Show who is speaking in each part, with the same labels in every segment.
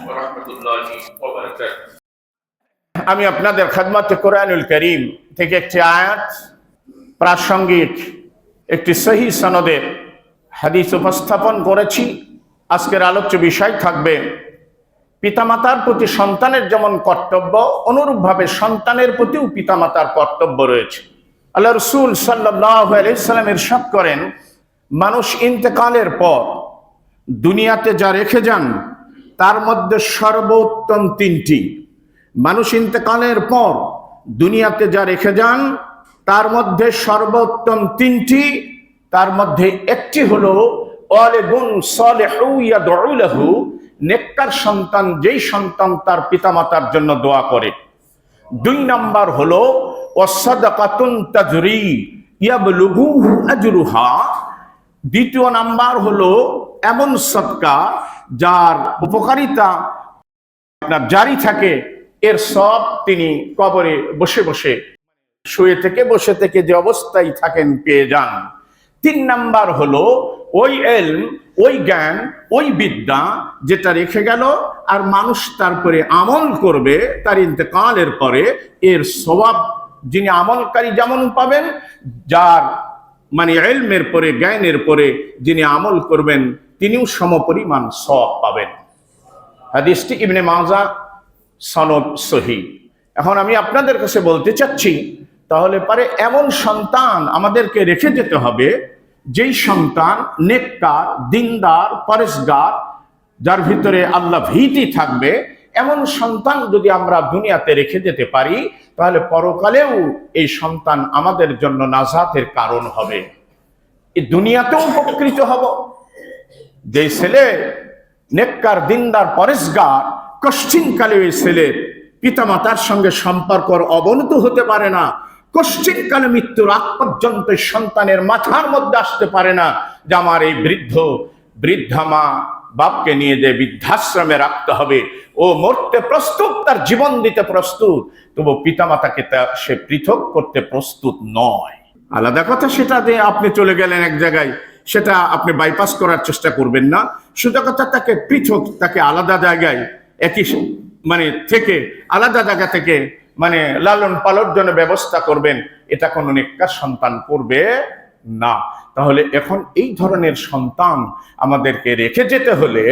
Speaker 1: ওয়া রাহমাতুল্লাহি ওয়া বারাকাতুহু।
Speaker 2: আমি আপনাদের খেদমতে কোরআনুল কারীম থেকে একটি আয়াত প্রাসঙ্গিক একটি সহিহ সনদে হাদিস উপস্থাপন করেছি। আজকের আলোচ্য বিষয় থাকবে পিতামাতার প্রতি সন্তানের যেমন কর্তব্য, অনুরূপভাবে সন্তানের প্রতিও পিতামাতার কর্তব্য রয়েছে। আল্লাহ রাসূল সাল্লাল্লাহু আলাইহি ওয়াসাল্লাম ইরশাদ করেন, মানুষ ইন্তেকালের পর দুনিয়াতে যা রেখে যান তার মধ্যে সর্বোত্তম তিনটি। মানুষ ইন্তেকালের পর দুনিয়াতে যা রেখে যান তার মধ্যে সর্বোত্তম তিনটি। তার মধ্যে একটি হলো ওয়ালিদুন সালিহু ইয়াদউ লাহু, নেককার সন্তান, যেই সন্তান তার পিতামাতার জন্য দোয়া করে। দুই নাম্বার হলো ওয়াসাদাকাতুন তাজরি ইয়াবলুগু আজরুহা। দ্বিতীয় নাম্বার হলো এমন সদকা যার উপকারিতা আপনার জারি থাকে, এর সব তিনি কবরে বসে বসে, শুয়ে থেকে বসে থেকে যে অবস্থায় থাকেন পেয়ে যান। তিন নাম্বার হলো ওই ইলম, ওই জ্ঞান, ওই বিদ্যা যেটা রেখে গেল আর মানুষ তারপরে আমল করবে তার ইন্তেকালের পরে, এর সওয়াব যিনি আমলকারী যেমন পাবেন, যার মানে ইলমের পরে, জ্ঞানের পরে যিনি আমল করবেন তিনিও সমপরিমাণ সওয়াব পাবেন। হাদিসটি ইবনে মাজাহ, সনদ সহিহ। এখন আমি আপনাদের কাছে বলতে চাচ্ছি, তাহলে পারে এমন সন্তান আমাদেরকে রেখে যেতে হবে যেই সন্তান নেককার, দিনদার, পরেশগার, যার ভিতরে আল্লাহ ভীতি থাকবে। এমন সন্তান যদি আমরা দুনিয়াতে রেখে যেতে পারি তাহলে পরকালেও এই সন্তান আমাদের জন্য নাজাতের কারণ হবে, এই দুনিয়াতেও উপকৃত হব। যে ছেলে নেককার, দিনদার, পরেশগার, কশ্চিনকালে ওই ছেলের পিতামাতার সঙ্গে সম্পর্কর অবনত হতে পারে না, কশ্চিনকালে মৃত্যুর আগ পর্যন্ত সন্তানের মাথার মধ্যে আসতে পারে না যে আমার এই বৃদ্ধা মা বাপকে নিয়ে যে বৃদ্ধাশ্রমে রাখতে হবে, ও মরতে প্রস্তুত, তার জীবন দিতে প্রস্তুত, তবু পিতামাতাকে সে পৃথক করতে প্রস্তুত নয়। আলাদা কথা সেটা যে আপনি চলে গেলেন এক জায়গায়, সেটা আপনি বাইপাস করার চেষ্টা করবেন না। সোজা কথা, তাকে পৃথক, তাকে আলাদা জায়গায়, একই মানে থেকে আলাদা জায়গা থেকে মানে লালন পালন জন্য ব্যবস্থা করবেন, এটা কোনো নেককার সন্তান করবে না। তাহলে এখন এই ধরনের সন্তান আমাদেরকে রেখে যেতে হলে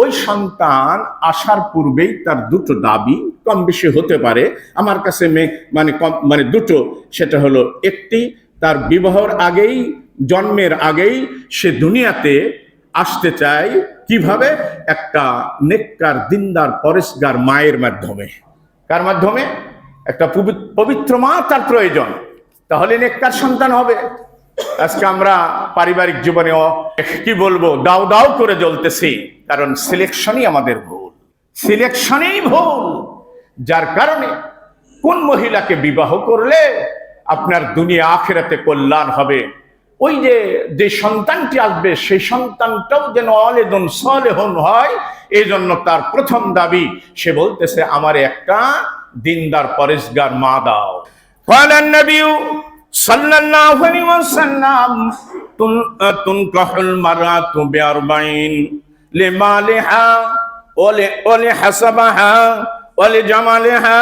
Speaker 2: ওই সন্তান আসার পূর্বেই তার দুটো দাবি কম বেশি হতে পারে আমার কাছে, মানে দুটো। সেটা হলো, একটি, তার বিবাহের আগেই, জন্মের আগেই সে দুনিয়াতে আসতে চায়। কিভাবে? একটা নেককার, দিনদার, পরেশগার মায়ের মাধ্যমে। কার মাধ্যমে? একটা পবিত্র মা তার প্রয়োজন, তাহলে নেককার সন্তান হবে। আজকে আমরা পারিবারিক জীবনে কি বলবো, দাও দাও করে জ্বলতেছি, কারণ সিলেকশনই আমাদের ভুল, সিলেকশনই ভুল। যার কারণে কোন মহিলাকে বিবাহ করলে আপনার দুনিয়া আখিরাতে কল্যাণ হবে, ওই যে সন্তানটি আসবে সেই সন্তানটাও যেন ওয়ালিদুন সালিহুন হয়। এই জন্য তার প্রথম দাবি, সে বলতেছে আমার একটা দিনদার, পরেশগার মা দাও। ক্বালান নবী সাল্লাল্লাহু আলাইহি ওয়াসাল্লাম তুনকাহুল মারআতু বিআরবাইন লিমালিহা ওয়া লিহাসাবিহা ওয়া লিজামালিহা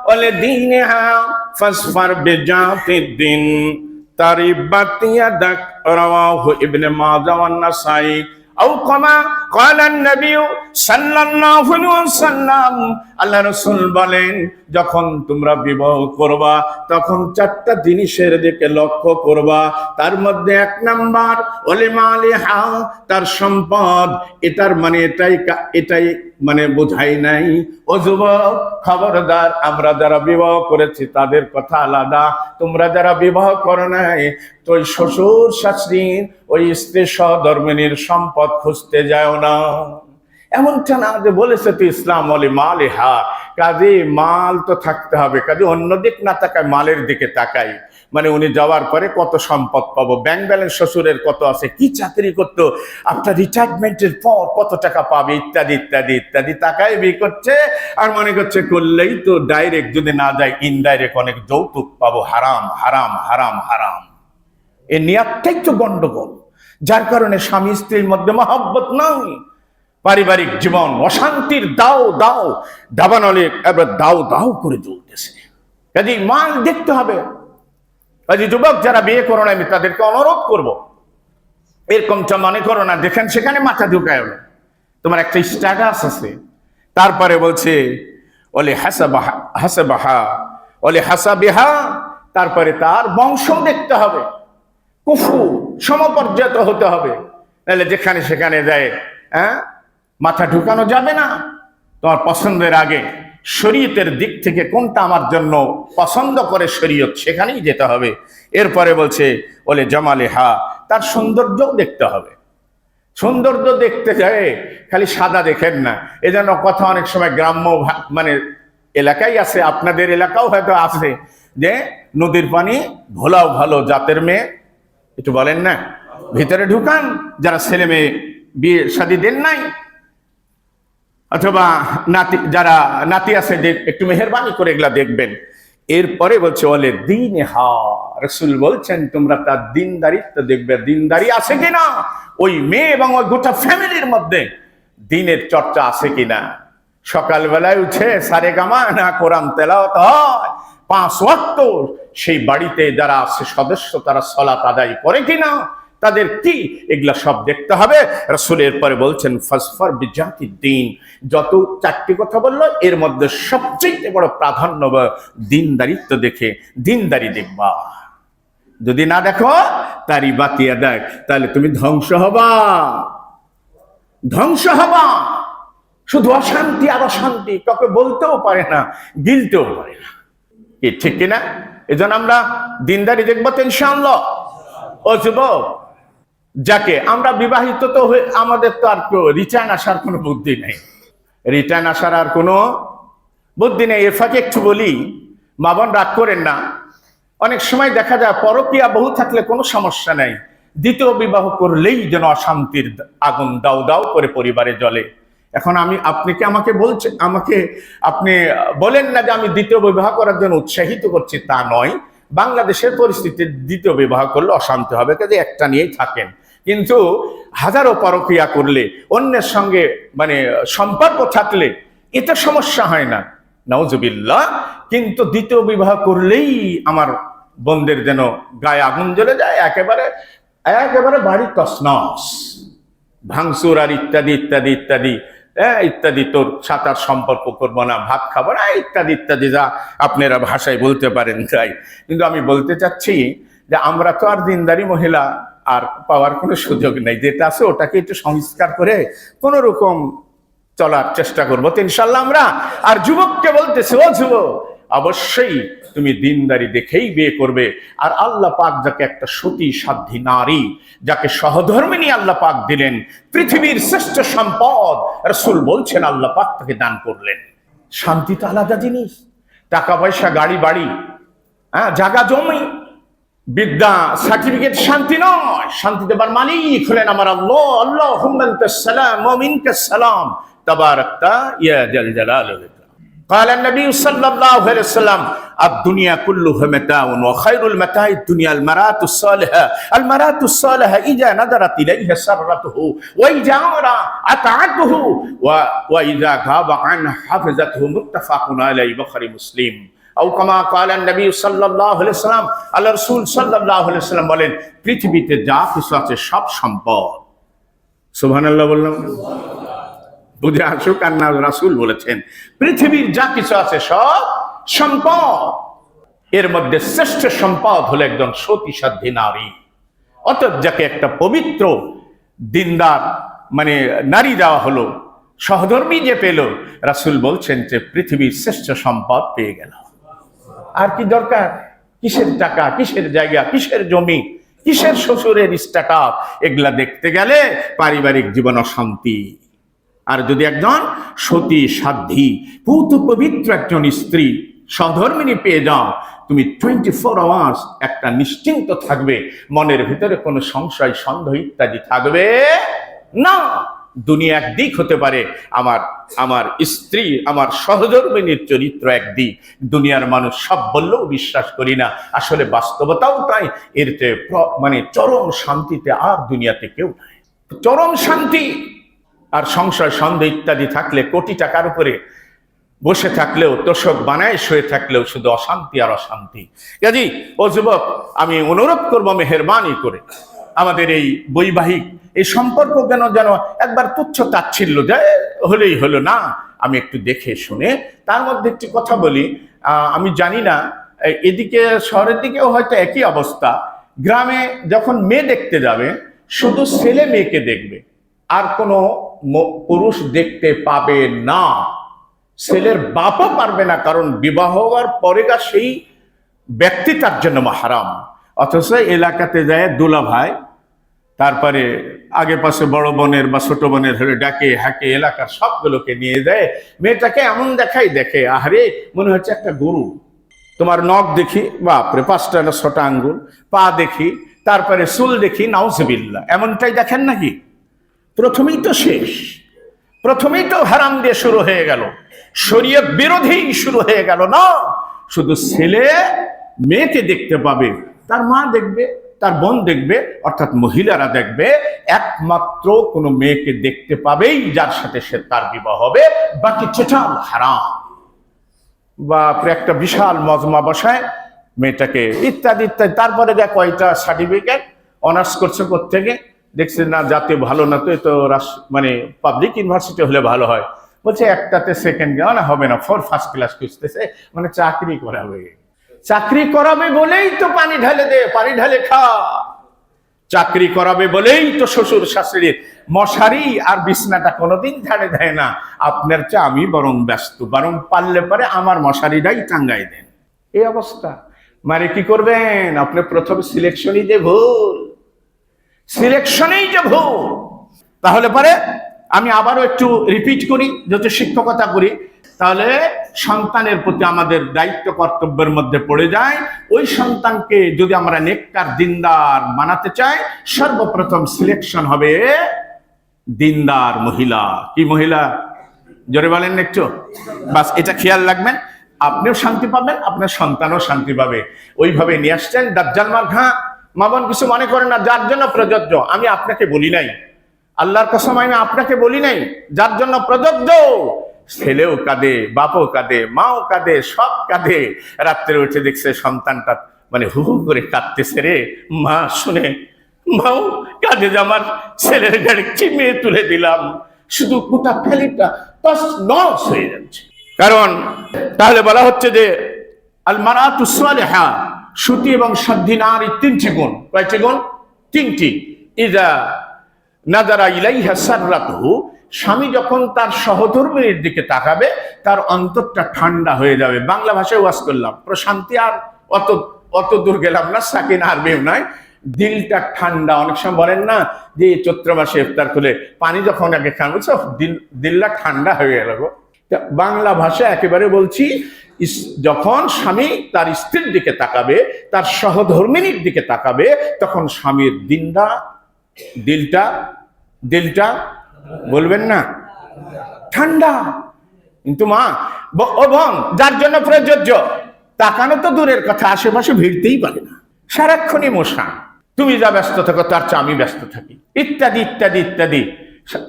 Speaker 2: ওয়া লিদীনিহা ফাসফার বিজাতিদ্দিন তারিবাত ইয়াদাক। রাওয়াহু ইবনে মাজাহ ওয়ান নাসাই। আও কামা ক্বালান নবী সাল্লাল্লাহু আলাইহি ওয়াসাল্লাম, আল্লাহ রাসূল বলেন, যখন তোমরা বিবাহ করবা তখন চারটা জিনিসের দিকে লক্ষ্য করবা। তার মধ্যে এক নাম্বার ওলিমালিহা, তার সম্পদ। এটার মানে এটাই মানে বোঝাই নাই ও যুবক, খবরদার, আমরা যারা বিবাহ করেছি তাদের কথা আলাদা, তোমরা যারা বিবাহ করো নাই তো ওই শ্বশুর শাশুড়ির, ওই স্ত্রী সহধর্মিনীর সম্পদ খুঁজতে যাও না। এমনটা না যে বলেছে তো ইসলাম ওলিমালিহা, কাজে মাল তো থাকতে হবে, কাজে অন্য দিক না তাকায়, মালের দিকে তাকাই। মানে উনি যাওয়ার পরে কত সম্পদ পাবো, ব্যাংক ব্যালেন্স শ্বশুরের কত আছে, কি চাকরি করতো, আপনার রিটায়ারমেন্টের পর কত টাকা পাবে, ইত্যাদি ইত্যাদি ইত্যাদি তাকায় বিয়ে করছে। আর মনে করছে করলেই তো ডাইরেক্ট যদি না যায় ইনডাইরেক্ট অনেক যৌতুক পাবো। হারাম হারাম হারাম হারাম, এ নিয়াতটাই তো গন্ডগোল। যার কারণে স্বামী স্ত্রীর মধ্যে মহব্বত নাই, পারিবারিক জীবন অশান্তির দাও দাও দাবানলে এবার দাও দাও করে জ্বলতেছে। কাজে মান দেখতে হবে। কাজে যুবক যারা বিয়ে করো না, আমি তাদেরকে অনুরোধ করব, এরকমটা মনে করো না দেখেন সেখানে মাথা ঢুকায় না। তোমার একটা স্ট্যাটাস আছে, তারপরে বলছে ওলে হাসাবাহা হাসাবাহা ওলে হাসাবিহা, তারপরে তার বংশ দেখতে হবে, কুফু সমপর্যায়ত হতে হবে, নাহলে যেখানে সেখানে যায় মাথা ঢুকানো যাবে না। তোমার পছন্দের আগে শরীয়তের দিক থেকে কোনটা আমার জন্য পছন্দ করে শরীয়ত, সেখানেই যেতে হবে। এরপরে বলছে ওলে জামালেহা, তার সৌন্দর্যও দেখতে হবে। সৌন্দর্য দেখতে যায় খালি সাদা দেখেন না। এজন্য কথা অনেক সময় গ্রাম্য মানে এলাকায় আছে, আপনাদের এলাকাও হয়তো আছে, যে নদীর পানি ভোলাও ভালো জাতের মেয়ে, একটু বলেন না, ভিতরে ঢুকান যারা ছেলে মেয়ে বিয়ে শাদী দেন নাই, অথবা নাতি যারা নাতি আছে একটু মেহেরবানি করে এগুলা দেখবেন। এরপরে বলছে বলে দিন হা, রাসূল বলছেন তোমরা তার দিনদারিত্ব দেখবে, দিনদারি আছে কিনা ওই মেয়ে এবং ওই গোটা ফ্যামিলির মধ্যে, দিনের চর্চা আছে কিনা। সকালবেলায় উঠে সারেগামা না কোরআন তেলাওয়াত হয় 5 ওয়াক্ত, সেই বাড়িতে যারা আছে সদস্য তারা সালাত আদায় করে কিনা, তাদের কি, এগুলা সব দেখতে হবে। রাসূল এরপরে বলছেন ফাসফার বিজাতি দিন, যত 4টি কথা বললো এর মধ্যে সবচেয়ে বড় প্রাধান্য দিনদারিত্ব দেখে দিনদারি দেখবা। যদি না দেখো তারই বাতিয়া দেখ, তাহলে তুমি ধ্বংস হবা, ধ্বংস হবা। শুধু অশান্তি আর অশান্তি, কাউকে বলতেও পারে না, গিলতেও পারে না, কি ঠিক কিনা? এজন্য আমরা দিনদারি দেখবো তো ইনশাআল্লাহ। ও যুবক, যাকে আমরা বিবাহিত তো হয়ে, আমাদের তো আর রিটার্ন আসার কোনো বুদ্ধি নেই, রিটার্ন আসার আর কোনো বুদ্ধি নেই। এর ফাঁকে একটু বলি, মা বোন রাগ করেন না, অনেক সময় দেখা যায় পরকীয়া বহু থাকলে কোনো সমস্যা নেই, দ্বিতীয় বিবাহ করলেই যেন অশান্তির আগুন দাও দাও করে পরিবারে জ্বলে। এখন আপনি কি আমাকে বলছেন, আপনি বলেন না যে আমি দ্বিতীয় বিবাহ করার জন্য উৎসাহিত করছি, তা নয়। বাংলাদেশের পরিস্থিতি দ্বিতীয় বিবাহ করলে অশান্তি হবে, কাজে একটা নিয়েই থাকেন। কিন্তু হাজারো পরকীয়া করলে, অন্যের সঙ্গে মানে সম্পর্ক থাকলে এটা সমস্যা হয় না, নাউজুবিল্লাহ। কিন্তু দ্বিতীয় বিবাহ করলেই আমার বোনদের যেন গায়ে আগুন জ্বলে যায়, একেবারে একেবারে বাড়ি তছনছ, ভাঙচুর আর ইত্যাদি ইত্যাদি ইত্যাদি ইত্যাদি, তোর সাঁতার সম্পর্ক করবো না, ভাত খাবো না, ইত্যাদি ইত্যাদি, যা আপনারা ভাষায় বলতে পারেন তাই। কিন্তু আমি বলতে চাচ্ছি যে আমরা তো আর দিনদারি মহিলা আর পাওয়ার কোনো সুযোগ নেই, যেটা আছে ওটাকে একটু সংস্কার করে কোন রকম চলার চেষ্টা করবো তো ইনশাল্লাহ আমরা। আর যুবককে বলতেছে, ও যুবক, অবশ্যই তুমি দিনদারি দেখেই বিয়ে করবে। আর আল্লাহ পাক যাকে একটা সতী সাধ্বী নারী, যাকে সহধর্মিণী আল্লাহ পাক দিলেন, পৃথিবীর শ্রেষ্ঠ সম্পদ, রাসূল বলছেন আল্লাহ পাক তাকে দান করলেন। শান্তি তো আলাদা জিনিস, টাকা পয়সা গাড়ি বাড়ি জায়গা জমি বিদ্যা সার্টিফিকেট শান্তি নয়। শান্তি দেবার মালিক হলেন আমার আল্লাহ। আল্লাহুম্মা আনতাস সালাম ওয়া মিনকাস সালাম তাবারাকতা ইয়া জাল জালালি। قال النبي صلى الله عليه وسلم الدنيا كلها متاع وخير المتاع الدنيا المرأة الصالحة. المرأة الصالحة إذا نظرت إليه سرته وإذا أمر أطاعته وإذا غاب عنه حفظته. متفق عليه بخاري مسلم. أو كما قال النبي صلى الله عليه وسلم, আল্লাহ রাসূল সাল্লাল্লাহু আলাইহি ওয়াসাল্লাম বলেন, পৃথিবীতে যা কিছু আছে সব সম্পদ। সুবহানাল্লাহ বললাম, বুঝে আসুক আর না, রাসূল বলেছেন পৃথিবীর যা কিছু আছে সব সম্পদ। এর মধ্যে শ্রেষ্ঠ সম্পদ হলো একজন সতী সাধ্বী নারী। অতএব যাকে একটা পবিত্র দিনদার মানে নারী দেওয়া হলো, সহধর্মী যে পেল, রাসূল বলছেন যে পৃথিবীর শ্রেষ্ঠ সম্পদ পেয়ে গেল। আর কি দরকার? কিসের টাকা, কিসের জায়গা, কিসের জমি, কিসের শ্বশুরের স্ট্যাটাস? এগুলা দেখতে গেলে পারিবারিক জীবন অশান্তি। আর যদি একজন সতী সাধ্বী পূত পবিত্র একজন স্ত্রী সহধর্মিণী পেয়ে যাও, তুমি 24 আওয়ার্স একটা নিশ্চিন্ত থাকবে, মনের ভিতরে কোনো সংশয় সন্দেহ ইত্যাদি থাকবে না। দুনিয়া একদিক হতে পারে, আমার স্ত্রী আমার সহধর্মিণীর চরিত্র একদিক, দুনিয়ার মানুষ সব বললেও বিশ্বাস করি না, আসলে বাস্তবতাও তাই। এর মানে চরম শান্তিতে আর দুনিয়াতে কেউ নাই, চরম শান্তি। আর সংশয় সন্দেহ ইত্যাদি থাকলে কোটি টাকার উপরে বসে থাকলেও তোষক বানায় শুয়ে থাকলেও শুধু অশান্তি আর অশান্তি। কাজী ও যুবক, আমি অনুরোধ করবো মেহেরবানি করে আমাদের এই বৈবাহিক এই সম্পর্ক যেন একবার তুচ্ছ তাচ্ছিল্য যায় হলেই হলো না, আমি একটু দেখে শুনে। তার মধ্যে একটি কথা বলি, আমি জানি না এদিকে শহরের দিকেও হয়তো একই অবস্থা। গ্রামে যখন মেয়ে দেখতে যাবে শুধু ছেলে মেয়েকে দেখবে, আর কোনো পুরুষ দেখতে পাবে না। ছেলের বাপও পারবে না, কারণ বিবাহ হওয়ার পরে সেই ব্যক্তি তার জন্য মাহারাম। অথচ এলাকাতে যায় দুলা ভাই, তারপরে আগে পাশে বড় বোনের বা ছোট বোনের হলে ডাকে হাঁকে এলাকার সবগুলোকে নিয়ে যায়। মেয়েটাকে এমন দেখে আহারে মনে হচ্ছে একটা গরু। তোমার নখ দেখি, বাপরে 5টা না 6টা আঙ্গুল, পা দেখি, তারপরে চুল দেখি, নাউজুবিল্লাহ। এমনটাই দেখেন নাকি? প্রথমেই তো শেষ, প্রথমেই তো হারাম দিয়ে শুরু হয়ে গেল, শরীয়ত বিরোধী শুরু হয়ে গেল। না, শুধু ছেলে মেয়েকে দেখতে পাবে, তার মা দেখবে, তার বোন দেখবে, অর্থাৎ মহিলারা দেখবে। একমাত্র কোনো মেয়েকে দেখতে পাবেই যার সাথে সে তার বিবাহ হবে, বাকি টোটাল হারাম। বা একটা বিশাল মজমা বসায় মেয়েটাকে ইত্যাদি ইত্যাদি। তারপরে দেখ কয়টা সার্টিফিকেট, অনার্স করছে কোত্থেকে, দেখছে না জাতীয় ভালো না, তো এ তো মানে পাবলিক ইউনিভার্সিটি হলে ভালো হয়। বলছে একটাতে সেকেন্ড না হবে না, 4 ফার্স্ট ক্লাস খুঁজতেছে, মানে চাকরি করাবে। চাকরি করাবে বলেই তো পানি ঢালে দে, পানি ঢালে খা। চাকরি করাবে বলেই তো শ্বশুর শাশুড়ির মশারি আর বিছনাটা কোনোদিন ঝাড়ে দেয় না। আপনার চেয়ে আমি বরং ব্যস্ত, বরং পারলে পারে আমার মশারিটাই টাঙ্গাই দেন। এই অবস্থা। মানে কি করবেন? আপনি প্রথম সিলেকশনই যে ভুল, সিলেকশনেই যে ভুল। তাহলে পরে আমি আবারও একটু রিপিট করি, যদি শিক্ষকতা করি, তাহলে সন্তানের প্রতি আমাদের দায়িত্ব কর্তব্যের মধ্যে পড়ে যায়। ওই সন্তানকে যদি আমরা নেককার দিনদার বানাতে চাই, সর্বপ্রথম সিলেকশন হবে দিনদার মহিলা। কি মহিলা? জোরে বলেন একটু, বাস এটা খেয়াল রাখবেন। আপনিও শান্তি পাবেন, আপনার সন্তানও শান্তি পাবে। ওইভাবে নিয়ে আসছেন। দাজ্জাল মার্কা মামন কিছু মনে করেন না, যার জন্য প্রযোজ্য। আমি আপনাকে বলি নাই, আল্লাহর কসম আমি আপনাকে বলি নাই, যার জন্য প্রযোজ্য। ছেলেও কাঁদে, বাপও কাঁদে, মাও কাঁদে, সব কাঁদে। রাত্রে উঠে দেখছে সন্তানটা মানে হু হু করে কাঁদতেছে রে। মা শুনে মাও কাঁদে যে আমার ছেলের গাড়ি চিমিয়ে তুলে দিলাম, শুধু গোটা ফ্যালিটা তছনছ হয়ে যাচ্ছে। কারণ তাহলে বলা হচ্ছে যে আল মারাতু সালিহা, সুতি এবং সাধ্যী নারী 3টি গুণ। কয়টি গুণ? 3টি। ইযা নাযারা ইলাইহা সাররাতহু, স্বামী যখন তার সহধর্মিনীর দিকে তাকাবে তার অন্তরটা ঠান্ডা হয়ে যাবে। বাংলা ভাষায় ওয়াজ করলাম, প্রশান্তি আর অত দূর গেলাম না, সাকিন আরবিও নয়, দিলটা ঠান্ডা। অনেক সময় বলেন না যে চৈত্র মাসে ইফতার করে পানি যখন আগে খান, বুঝছো, দিলটা ঠান্ডা হয়ে গেল। বাংলা ভাষা একেবারে বলছি, যখন স্বামী তার স্ত্রীর দিকে তাকাবে, তার সহধর্মিনীর দিকে তাকাবে, তখন স্বামীর দিলটা বলবেন না ঠান্ডা। কিন্তু মা ও বোন, যার জন্য প্রযোজ্য, তাকানো তো দূরের কথা, আশেপাশে ভিড়তেই পারে না, সারাক্ষণই মশা। তুমি যা ব্যস্ত থাকো তার চেয়ে আমি ব্যস্ত থাকি, ইত্যাদি ইত্যাদি ইত্যাদি।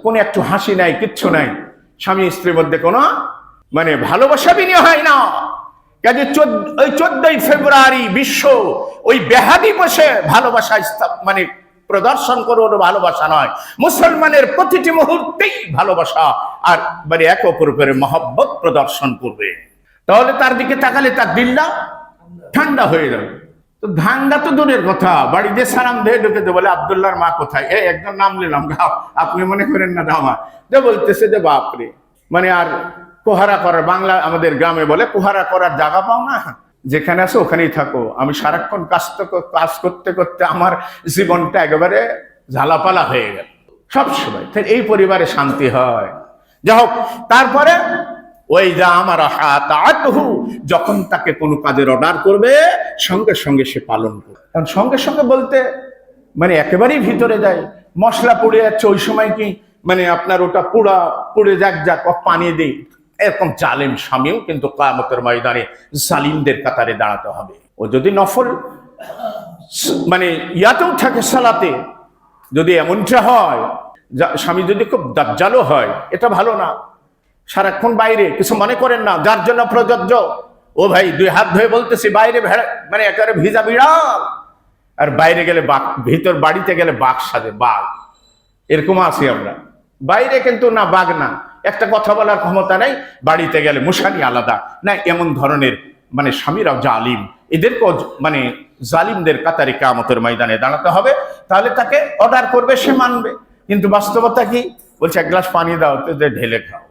Speaker 2: কোনো একটু হাসি নাই, কিচ্ছু নাই। স্বামী স্ত্রীর মধ্যে কোনো মানে ভালোবাসা বিনিময় হয় না। কাজে ওই 14ই ফেব্রুয়ারি বিশ্ব ওই বেহাদি বসে ভালোবাসা মানে প্রদর্শন করবো, ভালোবাসা নয়। মুসলমানের প্রতিটি মুহূর্তেই ভালোবাসা আর মানে একে অপরের মহব্বত প্রদর্শন করবে। তাহলে তার দিকে তাকালে তার দিলটা ঠান্ডা হয়ে যাবে। তো ধান্দা তো দূরের কথা, বাড়িতে সালাম দিয়ে ঢুকে বলে আব্দুল্লাহর মা কোথায়, একদম নাম নিলাম, আপনি মনে করেন না দামা, যে বলতেছে যে বাপরে, মানে আর কোহারা করার, বাংলা আমাদের গ্রামে বলে কোহারা করার জায়গা পাও না, যেখানে আছো ওখানেই থাকো। আমি সারাক্ষণ কাজ করতে করতে আমার জীবনটা একেবারে ঝালাপালা হয়ে গেল সবসময়। এই পরিবারে শান্তি হয়। যাই হোক, তারপরে ওই যা আমার হাতাতহু, যখন তাকে কোনো কাজের অর্ডার করবে সঙ্গে সঙ্গে সে পালন করবে। কারণ সঙ্গে সঙ্গে বলতে মানে একেবারেই ভিতরে যায়। মশলা পুড়ে যাচ্ছে, ওই সময় কি মানে আপনার ওটা পুড়ে যাক পানি দেই, এরকম জালেম স্বামীও কিন্তু কিয়ামতের ময়দানে জালিমদের কাতারে দাঁড়াতে হবে। ও যদি নফল মানে ইয়াতেও থাকে সালাতে, যদি এমনটা হয় স্বামী যদি খুব দাজ্জালও হয়, এটা ভালো না। সারাক্ষণ বাইরে, কিছু মনে করেন না, যার জন্য প্রযোজ্য। ও ভাই, 2 হাত ধুয়ে বলতেছি, বাইরে মানে একেবারে ভিজা বিড়াল, আর বাইরে গেলে বাঘ, ভিতর বাড়িতে গেলে বাঘ সাজে, বাঘ। এরকম আছি আমরা। বাইরে কিন্তু না, বাঘ না, একটা কথা বলার ক্ষমতা নেই, বাড়িতে গেলে মুশানি আলাদা না। এমন ধরনের মানে স্বামীরাও জালিম, এদেরকেও মানে জালিমদের কাতারে কিয়ামতের ময়দানে দাঁড়াতে হবে। তাহলে তাকে অর্ডার করবে, সে মানবে। কিন্তু বাস্তবতা কি? বলছে 1 গ্লাস পানি দাও, তো ঢেলে খাও।